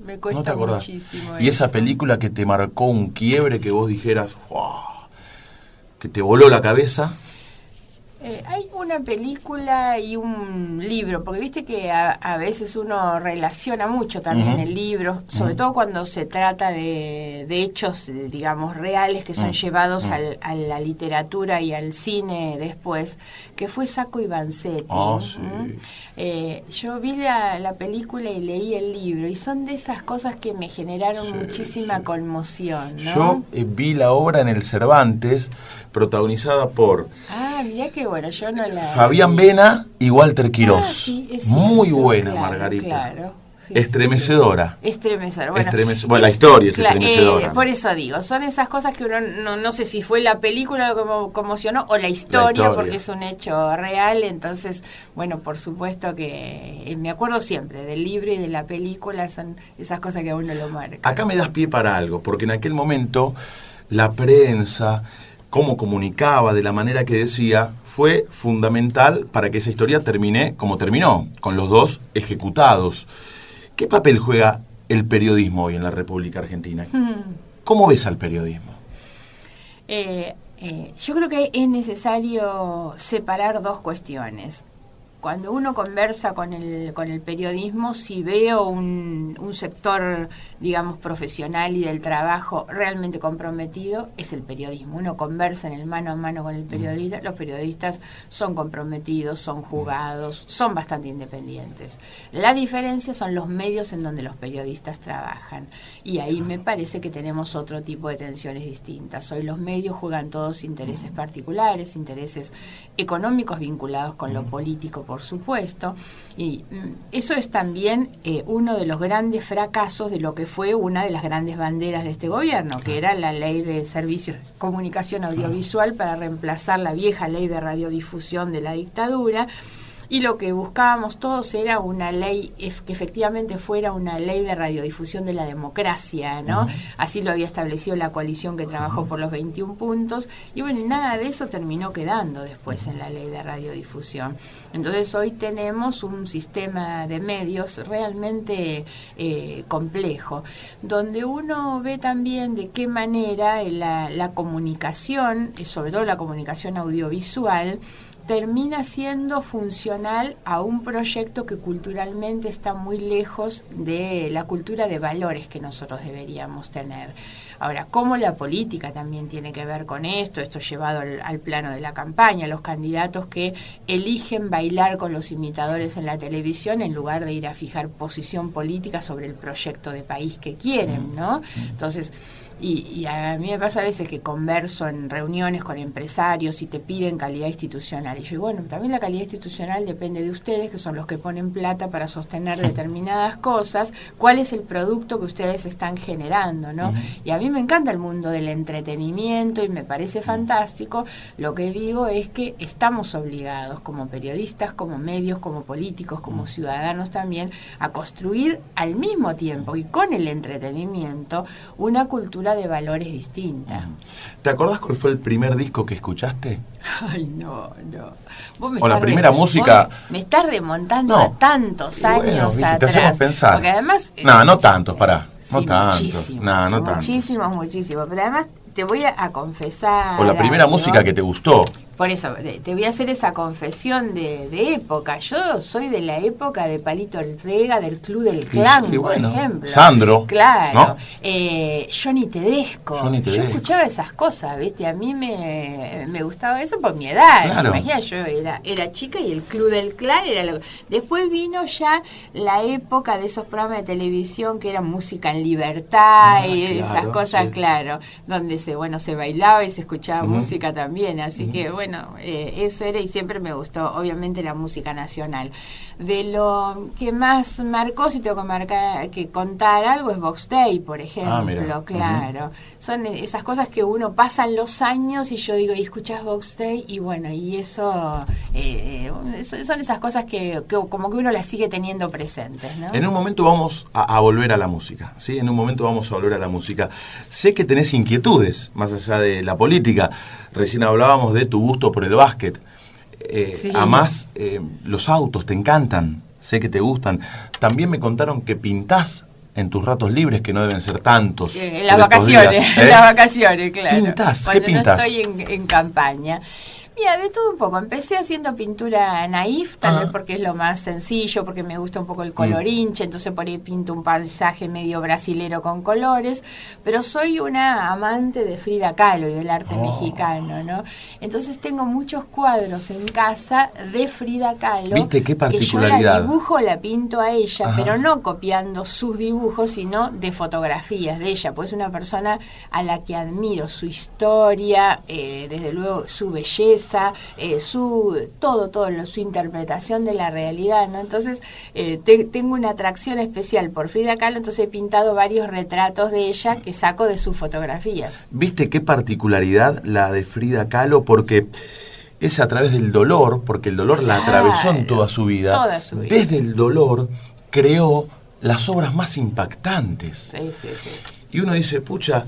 me cuesta ¿No te acordás? Muchísimo. Y esa película que te marcó un quiebre, que vos dijeras, wow, que te voló la cabeza. Hay una película y un libro, porque viste que a veces uno relaciona mucho también el libro, sobre todo cuando se trata de hechos, digamos, reales que son llevados a la literatura y al cine después, que fue Sacco y Vanzetti. Yo vi la película y leí el libro, y son de esas cosas que me generaron muchísima conmoción, ¿no? Yo vi la obra en el Cervantes, protagonizada por mirá qué bueno, yo no la Fabián vi. Bena y Walter Quirós. Sí, es muy cierto, buena, claro, Margarita. Claro. Sí, estremecedora. sí. Estremecedora. Bueno, la historia es estremecedora. Por eso digo, son esas cosas que uno no sé si fue la película lo que conmocionó o la historia, porque es un hecho real. Entonces, bueno, por supuesto que me acuerdo siempre del libro y de la película, son esas cosas que a uno lo marcan. Acá me das pie para algo, porque en aquel momento la prensa, cómo comunicaba, de la manera que decía, fue fundamental para que esa historia termine como terminó, con los dos ejecutados. ¿Qué papel juega el periodismo hoy en la República Argentina? ¿Cómo ves al periodismo? Yo creo que es necesario separar dos cuestiones. Cuando uno conversa con el periodismo, si veo un sector, digamos, profesional y del trabajo realmente comprometido, es el periodismo. Uno conversa en el mano a mano con el periodista, los periodistas son comprometidos, son jugados, son bastante independientes. La diferencia son los medios en donde los periodistas trabajan, y ahí me parece que tenemos otro tipo de tensiones distintas. Hoy los medios juegan todos intereses particulares, intereses económicos vinculados con lo político, por supuesto, y eso es también uno de los grandes fracasos de lo que fue una de las grandes banderas de este gobierno, que era la ley de servicios de comunicación audiovisual para reemplazar la vieja ley de radiodifusión de la dictadura. Y lo que buscábamos todos era una ley que efectivamente fuera una ley de radiodifusión de la democracia, ¿no? Así lo había establecido la coalición que trabajó por los 21 puntos, y bueno, nada de eso terminó quedando después en la ley de radiodifusión. Entonces hoy tenemos un sistema de medios realmente complejo, donde uno ve también de qué manera la comunicación, sobre todo la comunicación audiovisual, termina siendo funcional a un proyecto que culturalmente está muy lejos de la cultura de valores que nosotros deberíamos tener. Ahora, cómo la política también tiene que ver con esto llevado al plano de la campaña, los candidatos que eligen bailar con los imitadores en la televisión en lugar de ir a fijar posición política sobre el proyecto de país que quieren, ¿no? Entonces, y a mí me pasa a veces que converso en reuniones con empresarios y te piden calidad institucional. Y yo digo, bueno, también la calidad institucional depende de ustedes, que son los que ponen plata para sostener determinadas cosas. ¿Cuál es el producto que ustedes están generando, no? Y a mí me encanta el mundo del entretenimiento y me parece fantástico. Lo que digo es que estamos obligados como periodistas, como medios, como políticos, como ciudadanos también, a construir al mismo tiempo y con el entretenimiento una cultura de valores distinta. ¿Te acordás cuál fue el primer disco que escuchaste? Ay, no. O la primera música. Me estás remontando a tantos años atrás. Te hacemos pensar. Porque además. No tantos, pará. No sí, tantos. Muchísimos, No tantos. Muchísimos. Pero además te voy a confesar. O la primera algo. Música que te gustó. Por eso, te voy a hacer esa confesión de época. Yo soy de la época de Palito Ortega, del Club del Clan, sí, bueno, por ejemplo. Sandro. Claro. ¿No? Johnny Tedesco. Yo escuchaba esas cosas, ¿viste? A mí me gustaba eso por mi edad. Claro. Imagínate, yo era chica y el Club del Clan era lo. Después vino ya la época de esos programas de televisión que eran música en libertad y esas cosas, sí. Claro, donde se bailaba y se escuchaba música también. Así que, bueno, eso era, y siempre me gustó, obviamente, la música nacional. De lo que más marcó, si tengo que contar algo, es Box Day, por ejemplo, claro. Son esas cosas que uno pasan los años y yo digo, ¿y escuchás Box Day? Y bueno, y eso son esas cosas que como que uno las sigue teniendo presentes, ¿no? En un momento vamos a volver a la música, ¿sí? En un momento vamos a volver a la música. Sé que tenés inquietudes, más allá de la política. Recién hablábamos de tu gusto por el básquet. Sí. Además, los autos te encantan, sé que te gustan. También me contaron que pintás en tus ratos libres, que no deben ser tantos. En las vacaciones, días, en las vacaciones, claro. ¿Pintás? Cuando ¿Qué pintás? No estoy en campaña. Mira, de todo un poco. Empecé haciendo pintura naif, tal vez porque es lo más sencillo, porque me gusta un poco el colorinche, entonces por ahí pinto un paisaje medio brasilero con colores, pero soy una amante de Frida Kahlo y del arte mexicano, ¿no? Entonces tengo muchos cuadros en casa de Frida Kahlo. ¿Viste qué particularidad? Que yo la dibujo, la pinto a ella, pero no copiando sus dibujos, sino de fotografías de ella, pues es una persona a la que admiro, su historia, desde luego su belleza, su interpretación de la realidad, ¿no? Entonces tengo una atracción especial por Frida Kahlo, entonces he pintado varios retratos de ella que saco de sus fotografías. ¿Viste qué particularidad la de Frida Kahlo? Porque es a través del dolor, porque el dolor la atravesó en toda su vida. Toda su vida. Desde el dolor creó las obras más impactantes. Sí. Y uno dice, pucha,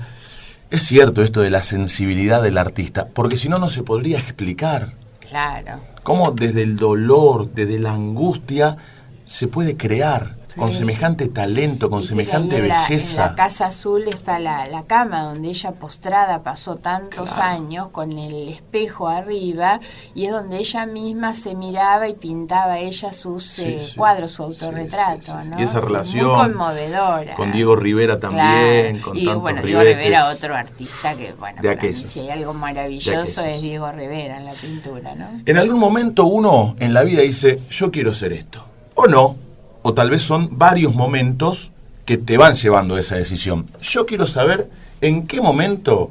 es cierto esto de la sensibilidad del artista, porque si no, no se podría explicar. Claro. Cómo desde el dolor, desde la angustia, se puede crear con semejante talento, con semejante belleza. En la Casa Azul está la cama donde ella postrada pasó tantos años con el espejo arriba, y es donde ella misma se miraba y pintaba ella sus cuadros, su autorretrato, ¿no? Y esa relación muy conmovedora. con Diego Rivera también, con y tantos bueno, Diego ribetes Rivera, otro artista que, bueno, de para mí, aquellos. si hay algo maravilloso es Diego Rivera en la pintura, ¿no? En algún momento uno en la vida dice, yo quiero ser esto, o no, o tal vez son varios momentos que te van llevando a esa decisión. Yo quiero saber en qué momento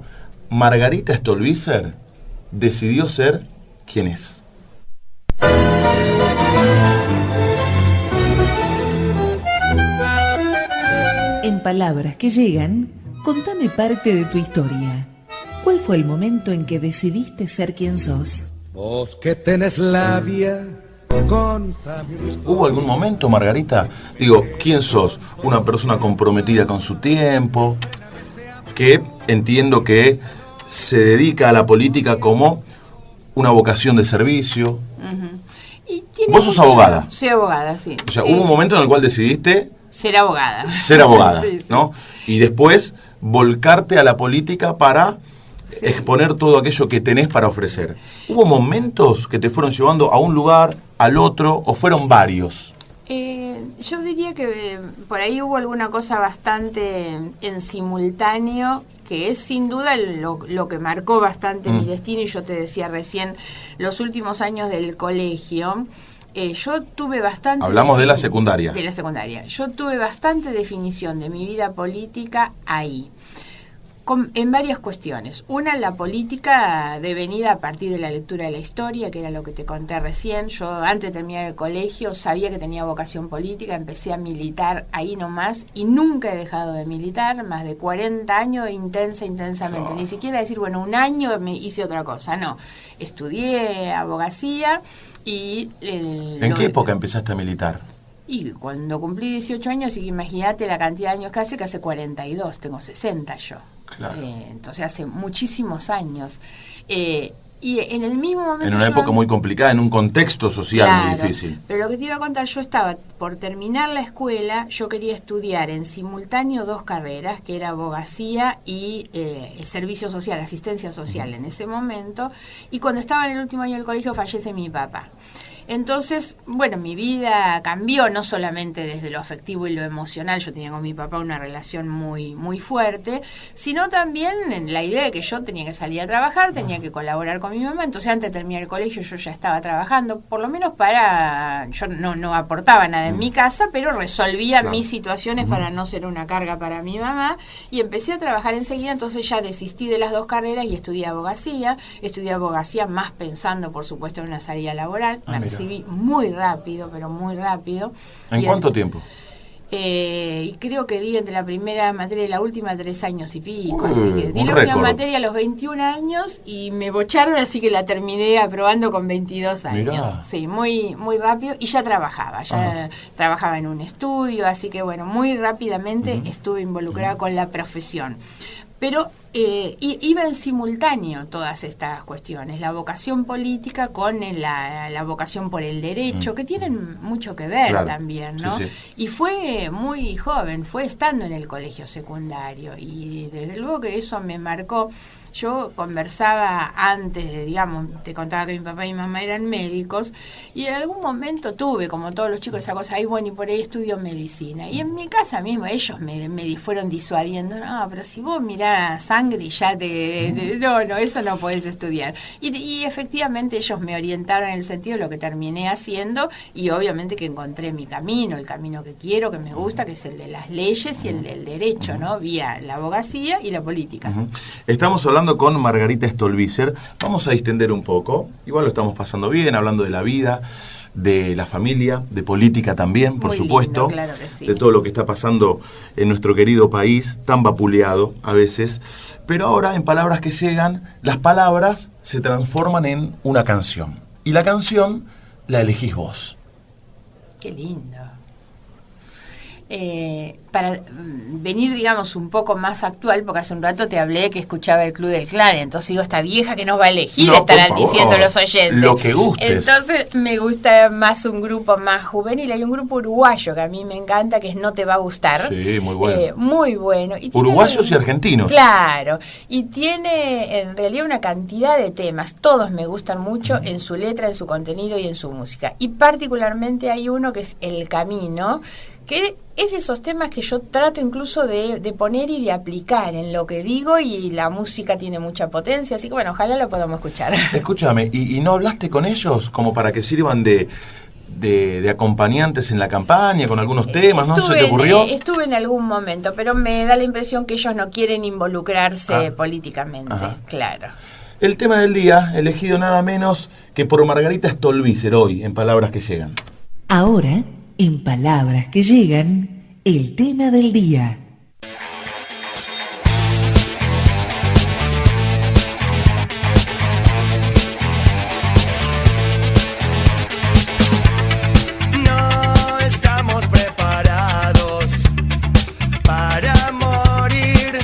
Margarita Stolbizer decidió ser quien es. En palabras que llegan, contame parte de tu historia. ¿Cuál fue el momento en que decidiste ser quien sos? Vos que tenés labia, contame una historia. ¿Hubo algún momento, Margarita? Digo, ¿quién sos? Una persona comprometida con su tiempo, que entiendo que se dedica a la política como una vocación de servicio. Y tiene ¿Vos sos abogada? Soy abogada, sí. O sea, hubo un momento en el cual decidiste ser abogada. Ser abogada, Sí. ¿no? Y después volcarte a la política para exponer todo aquello que tenés para ofrecer. ¿Hubo momentos que te fueron llevando a un lugar, al otro, o fueron varios? Yo diría que por ahí hubo alguna cosa bastante en simultáneo, que es sin duda lo que marcó bastante mi destino. Y yo te decía recién, los últimos años del colegio, yo tuve bastante... Hablamos de la secundaria. De la secundaria. Yo tuve bastante definición de mi vida política ahí. En varias cuestiones. Una, la política devenida a partir de la lectura de la historia, que era lo que te conté recién. Yo, antes de terminar el colegio, sabía que tenía vocación política, empecé a militar ahí nomás y nunca he dejado de militar, más de 40 años intensamente. Ni siquiera decir, bueno, un año me hice otra cosa, no. Estudié abogacía y... ¿En qué época empezaste a militar? Y cuando cumplí 18 años, así que imagínate la cantidad de años que hace 42, tengo 60 yo. Claro. Entonces hace muchísimos años. Y en el mismo momento... En una época muy complicada, en un contexto social muy difícil. Pero lo que te iba a contar, yo estaba por terminar la escuela, yo quería estudiar en simultáneo 2 carreras, que era abogacía y servicio social, asistencia social en ese momento. Y cuando estaba en el último año del colegio fallece mi papá. Entonces, bueno, mi vida cambió, no solamente desde lo afectivo y lo emocional, yo tenía con mi papá una relación muy, muy fuerte, sino también en la idea de que yo tenía que salir a trabajar, tenía que colaborar con mi mamá. Entonces, antes de terminar el colegio, yo ya estaba trabajando, por lo menos yo no aportaba nada en mi casa, pero resolvía mis situaciones para no ser una carga para mi mamá, y empecé a trabajar enseguida. Entonces ya desistí de las 2 carreras y estudié abogacía más pensando, por supuesto, en una salida laboral. Recibí muy rápido, pero muy rápido. ¿En cuánto tiempo? Y creo que di entre la primera materia y la última 3 años y pico. Así que di la récord. última materia a los 21 años y me bocharon, así que la terminé aprobando con 22 años. Mirá. Sí, muy, muy rápido. Y ya trabajaba en un estudio, así que bueno, muy rápidamente estuve involucrada con la profesión. Pero iba en simultáneo todas estas cuestiones, la vocación política con la vocación por el derecho, que tienen mucho que ver, claro, también, ¿no? Sí, sí. Y fue muy joven, fue estando en el colegio secundario, y desde luego que eso me marcó. Yo conversaba antes de, digamos, te contaba que mi papá y mi mamá eran médicos, y en algún momento tuve, como todos los chicos, esa cosa, ay, bueno, y por ahí estudio medicina. Y en mi casa mismo ellos me fueron disuadiendo, no, pero si vos mirás sangre y ya no, eso no podés estudiar. Y efectivamente ellos me orientaron en el sentido de lo que terminé haciendo, y obviamente que encontré mi camino, el camino que quiero, que me gusta, que es el de las leyes y el del derecho, ¿no? Vía la abogacía y la política. Estamos hablando con Margarita Stolbizer. Vamos a distender un poco, igual lo estamos pasando bien, hablando de la vida, de la familia, de política también, por supuesto, lindo, claro que sí, de todo lo que está pasando en nuestro querido país, tan vapuleado a veces. Pero ahora, en Palabras que Llegan, las palabras se transforman en una canción. Y la canción la elegís vos. Qué lindo. Para venir, digamos, un poco más actual, porque hace un rato te hablé que escuchaba el Club del Clan, entonces digo, esta vieja que nos va a elegir, no, estarán diciendo los oyentes. Lo que gustes. Entonces me gusta más un grupo más juvenil. Hay un grupo uruguayo que a mí me encanta, que es No Te Va a Gustar. Sí, muy bueno. Muy bueno. Y uruguayos y argentinos. Claro. Y tiene en realidad una cantidad de temas. Todos me gustan mucho en su letra, en su contenido y en su música. Y particularmente hay uno que es El Camino, que es de esos temas que yo trato incluso de poner y de aplicar en lo que digo, y la música tiene mucha potencia, así que bueno, ojalá lo podamos escuchar. Escúchame, ¿y no hablaste con ellos como para que sirvan de acompañantes en la campaña, con algunos temas? ¿No se te ocurrió? Estuve en algún momento, pero me da la impresión que ellos no quieren involucrarse políticamente. Ajá. Claro. El tema del día, elegido nada menos que por Margarita Stolbizer hoy, en Palabras que Llegan. Ahora, en Palabras que Llegan, el tema del día. No estamos preparados para morir.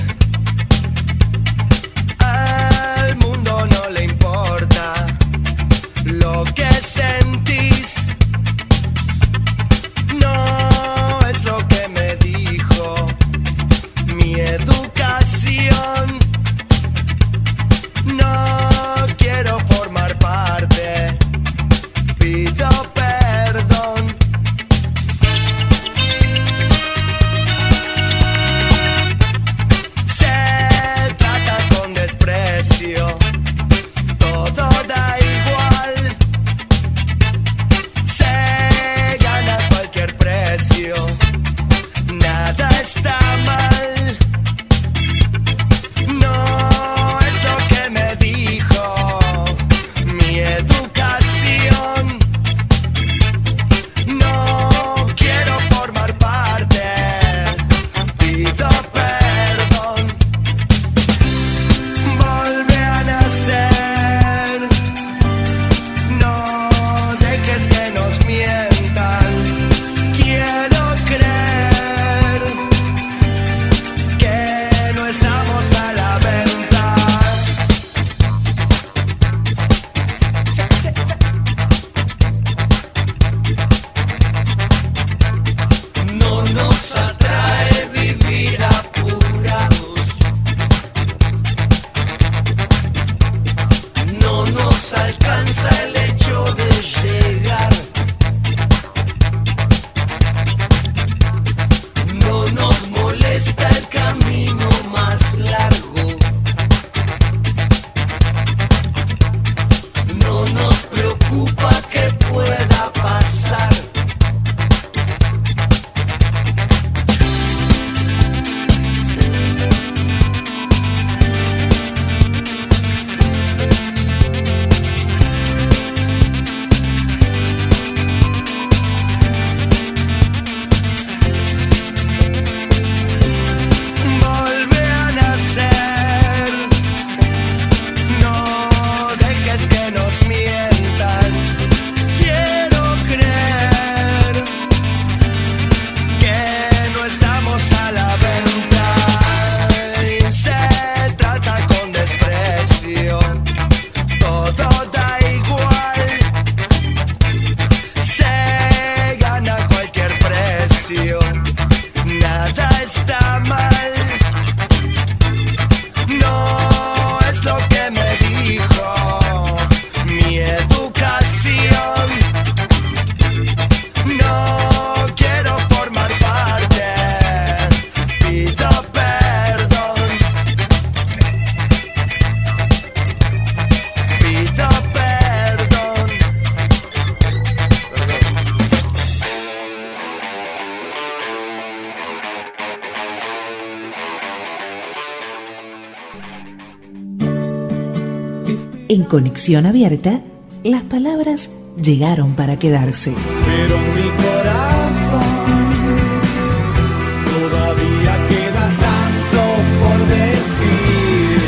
Al mundo no le importa lo que sentís. No es lo que me dijo mi educación. No quiero formar parte, pido perdón. Se trata con desprecio, todo da igual. Se gana a cualquier precio, nada está mal. No es lo que me dijo mi educación. No quiero formar parte, pido perdón. Volve a nacer, no dejes que nos mientan. Quiero creer que no estamos a la venta. No nos atrae vivir apurados. No nos alcanza el hecho de llegar. No nos molesta el camino más largo. No nos preocupa que pueda pasar. En Conexión Abierta, las palabras llegaron para quedarse. Pero mi corazón todavía queda tanto por decir,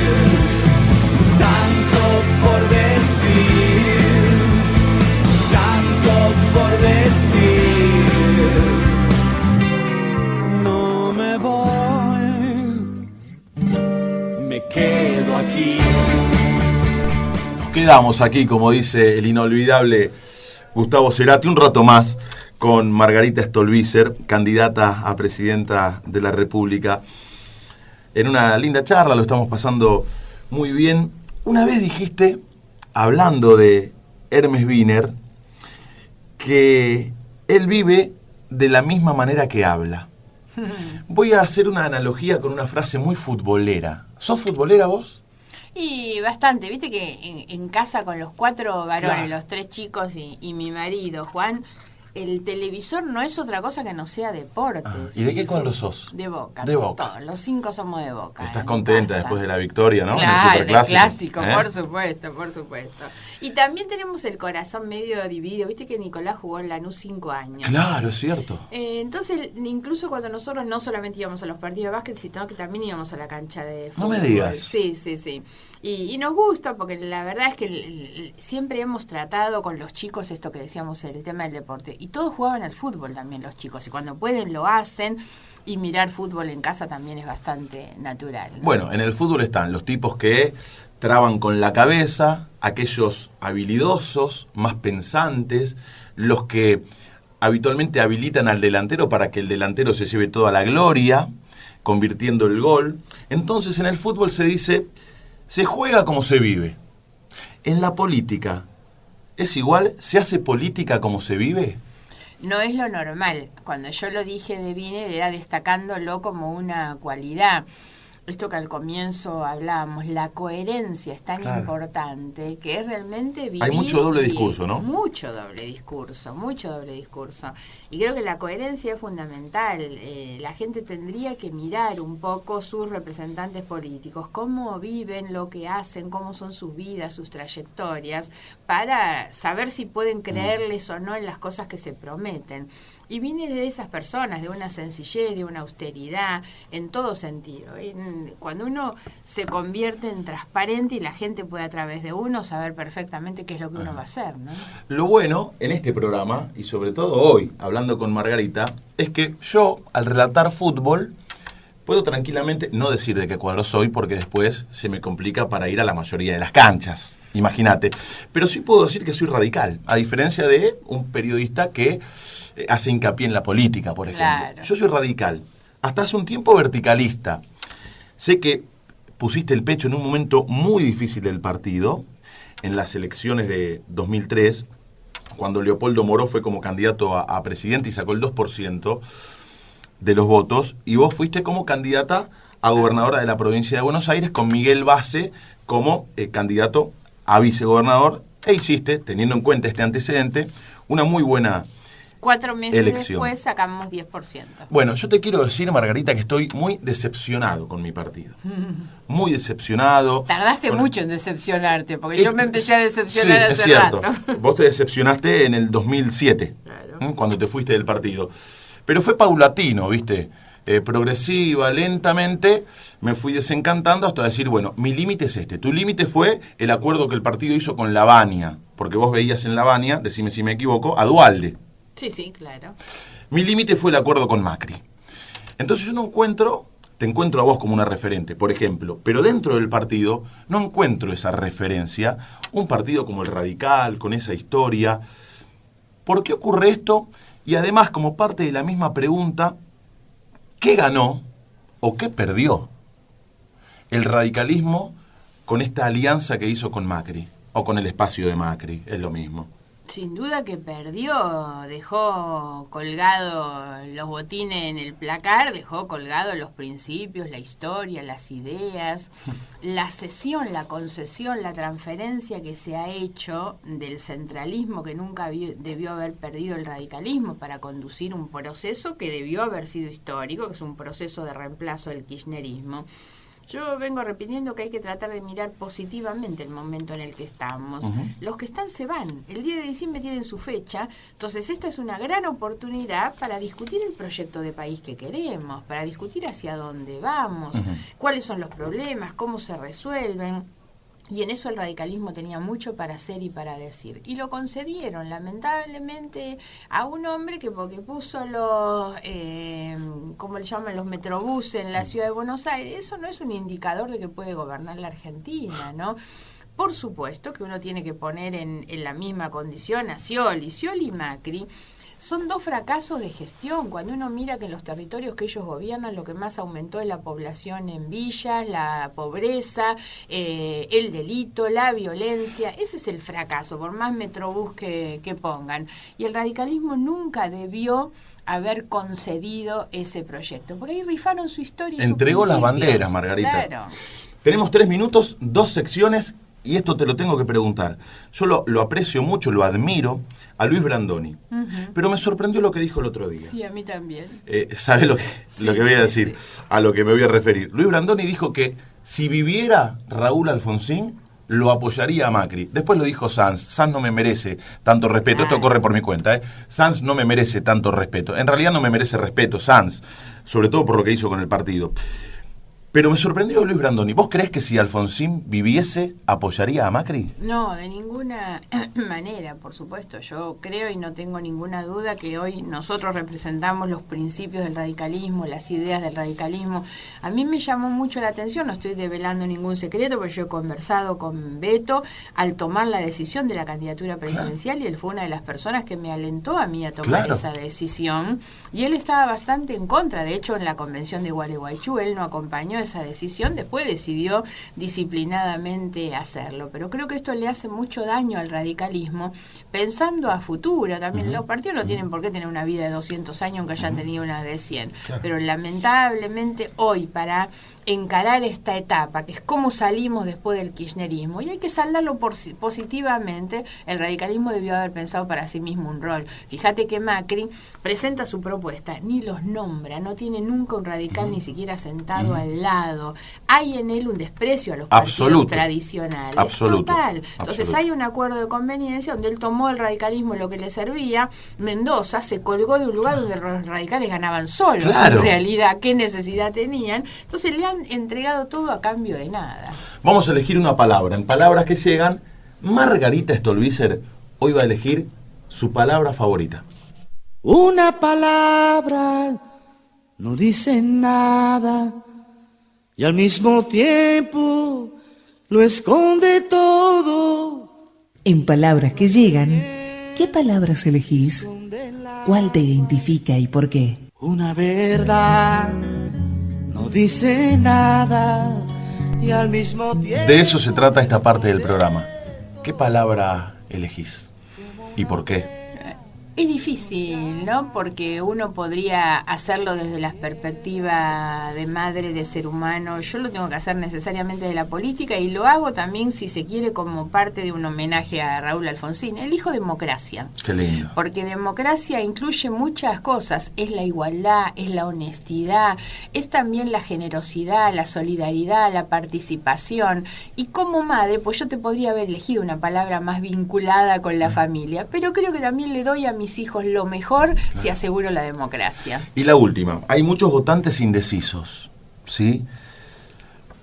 tanto por decir, tanto por decir. No me voy, me quedo aquí. Quedamos aquí, como dice el inolvidable Gustavo Cerati, un rato más con Margarita Stolbizer, candidata a presidenta de la República. En una linda charla, lo estamos pasando muy bien. Una vez dijiste, hablando de Hermes Wiener, que él vive de la misma manera que habla. Voy a hacer una analogía con una frase muy futbolera. ¿Sos futbolera vos? Y bastante, viste que en casa con los 4 varones, Claro. los 3 chicos y mi marido, Juan, el televisor no es otra cosa que no sea deportes. ¿Y de qué cuadro sos? De Boca. De Boca. Todos, los 5 somos de Boca. Estás en contenta casa. después de la victoria, ¿no? Claro, En el clásico, ¿eh? por supuesto, por supuesto. Y también tenemos el corazón medio dividido, viste que Nicolás jugó en Lanús 5 años. Claro, es cierto. Entonces, incluso cuando nosotros no solamente íbamos a los partidos de básquet, sino que también íbamos a la cancha de fútbol. No me digas. Sí, sí, sí. Y nos gusta porque la verdad es que siempre hemos tratado con los chicos esto que decíamos, el tema del deporte. Y todos jugaban al fútbol también los chicos. Y cuando pueden lo hacen. Y mirar fútbol en casa también es bastante natural, ¿no? Bueno, en el fútbol están los tipos que traban con la cabeza, aquellos habilidosos, más pensantes, los que habitualmente habilitan al delantero para que el delantero se lleve toda la gloria, convirtiendo el gol. Entonces en el fútbol se dice, se juega como se vive. En la política, ¿es igual? ¿Se hace política como se vive? No es lo normal. Cuando yo lo dije de Wiener era destacándolo como una cualidad. Esto que al comienzo hablábamos, la coherencia es tan Claro. importante que es realmente vivir. Hay mucho doble y- discurso, ¿no? Mucho doble discurso, mucho doble discurso. Y creo que la coherencia es fundamental. La gente tendría que mirar un poco sus representantes políticos, cómo viven, lo que hacen, cómo son sus vidas, sus trayectorias, para saber si pueden creerles o no en las cosas que se prometen. Y viene de esas personas, de una sencillez, de una austeridad, en todo sentido. Cuando uno se convierte en transparente y la gente puede a través de uno saber perfectamente qué es lo que uno va a hacer, ¿no? Lo bueno en este programa, y sobre todo hoy, hablando con Margarita, es que yo, al relatar fútbol, puedo tranquilamente no decir de qué cuadro soy, porque después se me complica para ir a la mayoría de las canchas, imagínate. Pero sí puedo decir que soy radical, a diferencia de un periodista que hace hincapié en la política, por ejemplo. Claro. Yo soy radical, hasta hace un tiempo verticalista. Sé que pusiste el pecho en un momento muy difícil del partido, en las elecciones de 2003, cuando Leopoldo Moró fue como candidato a presidente y sacó el 2% de los votos, y vos fuiste como candidata a gobernadora de la provincia de Buenos Aires con Miguel Basse como candidato a vicegobernador, e hiciste, teniendo en cuenta este antecedente, una muy buena 4 meses elección. después sacamos 10%. Bueno, yo te quiero decir, Margarita, que estoy muy decepcionado con mi partido. Muy decepcionado. Tardaste Con- mucho en decepcionarte, porque yo me empecé a decepcionar sí, hace es cierto. rato. Vos te decepcionaste en el 2007, Claro. cuando te fuiste del partido. Pero fue paulatino, ¿viste? Progresiva, lentamente, me fui desencantando hasta decir, bueno, mi límite es este. Tu límite fue el acuerdo que el partido hizo con Lavagna, porque vos veías en Lavagna, decime si me equivoco, a Duhalde. Sí, sí, claro. Mi límite fue el acuerdo con Macri. Entonces yo no encuentro, te encuentro a vos como una referente, por ejemplo, pero dentro del partido no encuentro esa referencia, un partido como el Radical, con esa historia. ¿Por qué ocurre esto? Y además, como parte de la misma pregunta, ¿qué ganó o qué perdió el radicalismo con esta alianza que hizo con Macri? O con el espacio de Macri, es lo mismo. Sin duda que perdió, dejó colgado los botines en el placar, dejó colgados los principios, la historia, las ideas, la cesión, la concesión, la transferencia que se ha hecho del centralismo que nunca debió haber perdido el radicalismo para conducir un proceso que debió haber sido histórico, que es un proceso de reemplazo del kirchnerismo. Yo vengo repitiendo que hay que tratar de mirar positivamente el momento en el que estamos. Los que están se van. El 10 de diciembre tienen su fecha. Entonces esta es una gran oportunidad para discutir el proyecto de país que queremos, para discutir hacia dónde vamos, cuáles son los problemas, cómo se resuelven. Y en eso el radicalismo tenía mucho para hacer y para decir. Y lo concedieron, lamentablemente, a un hombre que porque puso los, ¿cómo le llaman? Los metrobuses en la ciudad de Buenos Aires. Eso no es un indicador de que puede gobernar la Argentina, ¿no? Por supuesto que uno tiene que poner en la misma condición a Scioli y Macri. Son dos fracasos de gestión. Cuando uno mira que en los territorios que ellos gobiernan lo que más aumentó es la población en villas, la pobreza, el delito, la violencia. Ese es el fracaso, por más metrobús que pongan. Y el radicalismo nunca debió haber concedido ese proyecto, porque ahí rifaron su historia. Entregó las banderas, Margarita. Claro. Tenemos 3 minutos, 2 secciones, y esto te lo tengo que preguntar. Yo lo aprecio mucho, lo admiro a Luis Brandoni, pero me sorprendió lo que dijo el otro día. Sí, a mí también. ¿Sabes lo que voy a decir? Sí. A lo que me voy a referir. Luis Brandoni dijo que si viviera Raúl Alfonsín, lo apoyaría a Macri. Después lo dijo Sanz. Sanz no me merece tanto respeto. Esto corre por mi cuenta, Sanz no me merece tanto respeto. En realidad no me merece respeto Sanz, sobre todo por lo que hizo con el partido. Pero me sorprendió Luis Brandoni. ¿Vos creés que si Alfonsín viviese, apoyaría a Macri? No, de ninguna manera, por supuesto. Yo creo y no tengo ninguna duda que hoy nosotros representamos los principios del radicalismo, las ideas del radicalismo. A mí me llamó mucho la atención, no estoy develando ningún secreto, porque yo he conversado con Beto al tomar la decisión de la candidatura presidencial, y él fue una de las personas que me alentó a mí a tomar esa decisión. Y él estaba bastante en contra. De hecho, en la convención de Gualeguaychú, él no acompañó esa decisión, después decidió disciplinadamente hacerlo, pero creo que esto le hace mucho daño al radicalismo, pensando a futuro también. Los partidos no tienen por qué tener una vida de 200 años aunque hayan tenido una de 100, pero lamentablemente hoy, para encarar esta etapa, que es cómo salimos después del kirchnerismo, y hay que saldarlo positivamente, el radicalismo debió haber pensado para sí mismo un rol. Fíjate que Macri presenta su propuesta, ni los nombra, no tiene nunca un radical ni siquiera sentado al lado. Hay en él un desprecio a los partidos tradicionales. Total. Entonces hay un acuerdo de conveniencia donde él tomó el radicalismo lo que le servía. Mendoza se colgó de un lugar donde los radicales ganaban solos, en realidad, qué necesidad tenían. Entonces le han entregado todo a cambio de nada. Vamos a elegir una palabra. En palabras que llegan, Margarita Stolbizer hoy va a elegir su palabra favorita. Una palabra no dice nada y al mismo tiempo lo esconde todo. En palabras que llegan, ¿qué palabras elegís? ¿Cuál te identifica y por qué? Una verdad no dice nada y al mismo tiempo... De eso se trata esta parte del programa. ¿Qué palabra elegís? ¿Y por qué? Es difícil, ¿no? Porque uno podría hacerlo desde la perspectiva de madre, de ser humano. Yo lo tengo que hacer necesariamente de la política, y lo hago también, si se quiere, como parte de un homenaje a Raúl Alfonsín. Elijo democracia. Qué lindo. Porque democracia incluye muchas cosas. Es la igualdad, es la honestidad, es también la generosidad, la solidaridad, la participación. Y como madre, pues yo te podría haber elegido una palabra más vinculada con la familia, pero creo que también le doy a mis hijos lo mejor si aseguro la democracia. Y la última, hay muchos votantes indecisos, ¿sí?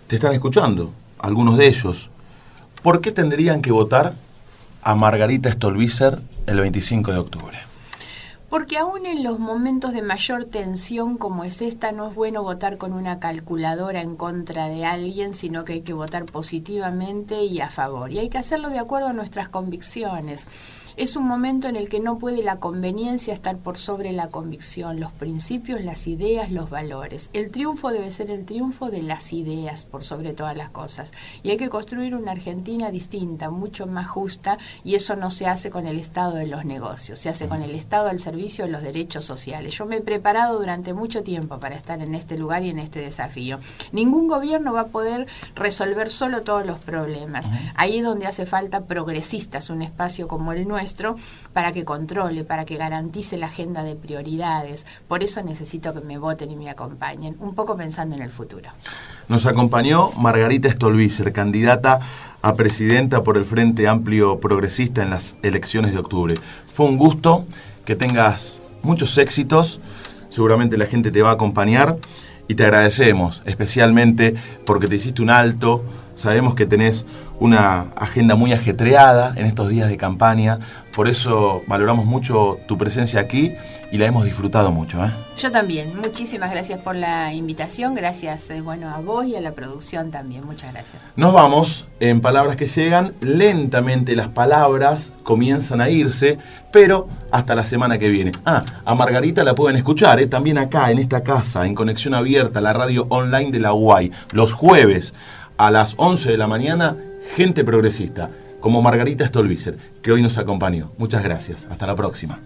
Te están escuchando, algunos de ellos. ¿Por qué tendrían que votar a Margarita Stolbizer el 25 de octubre? Porque aún en los momentos de mayor tensión como es esta, no es bueno votar con una calculadora en contra de alguien, sino que hay que votar positivamente y a favor. Y hay que hacerlo de acuerdo a nuestras convicciones. Es un momento en el que no puede la conveniencia estar por sobre la convicción, los principios, las ideas, los valores. El triunfo debe ser el triunfo de las ideas por sobre todas las cosas. Y hay que construir una Argentina distinta, mucho más justa, y eso no se hace con el Estado de los negocios, se hace con el Estado al servicio servicio de los derechos sociales. Yo me he preparado durante mucho tiempo para estar en este lugar y en este desafío. Ningún gobierno va a poder resolver solo todos los problemas. Ahí es donde hace falta progresistas, un espacio como el nuestro, para que controle, para que garantice la agenda de prioridades. Por eso necesito que me voten y me acompañen, un poco pensando en el futuro. Nos acompañó Margarita Stolbizer, candidata a presidenta por el Frente Amplio Progresista en las elecciones de octubre. Fue un gusto, que tengas muchos éxitos, seguramente la gente te va a acompañar y te agradecemos especialmente porque te hiciste un alto. Sabemos que tenés una agenda muy ajetreada en estos días de campaña, por eso valoramos mucho tu presencia aquí y la hemos disfrutado mucho. Yo también, muchísimas gracias por la invitación, gracias a vos y a la producción también, muchas gracias. Nos vamos, en palabras que llegan, lentamente las palabras comienzan a irse, pero hasta la semana que viene. A Margarita la pueden escuchar, también acá en esta casa, en Conexión Abierta, la radio online de la UAI, los jueves a las 11 de la mañana, Gente Progresista, como Margarita Stolbizer, que hoy nos acompañó. Muchas gracias. Hasta la próxima.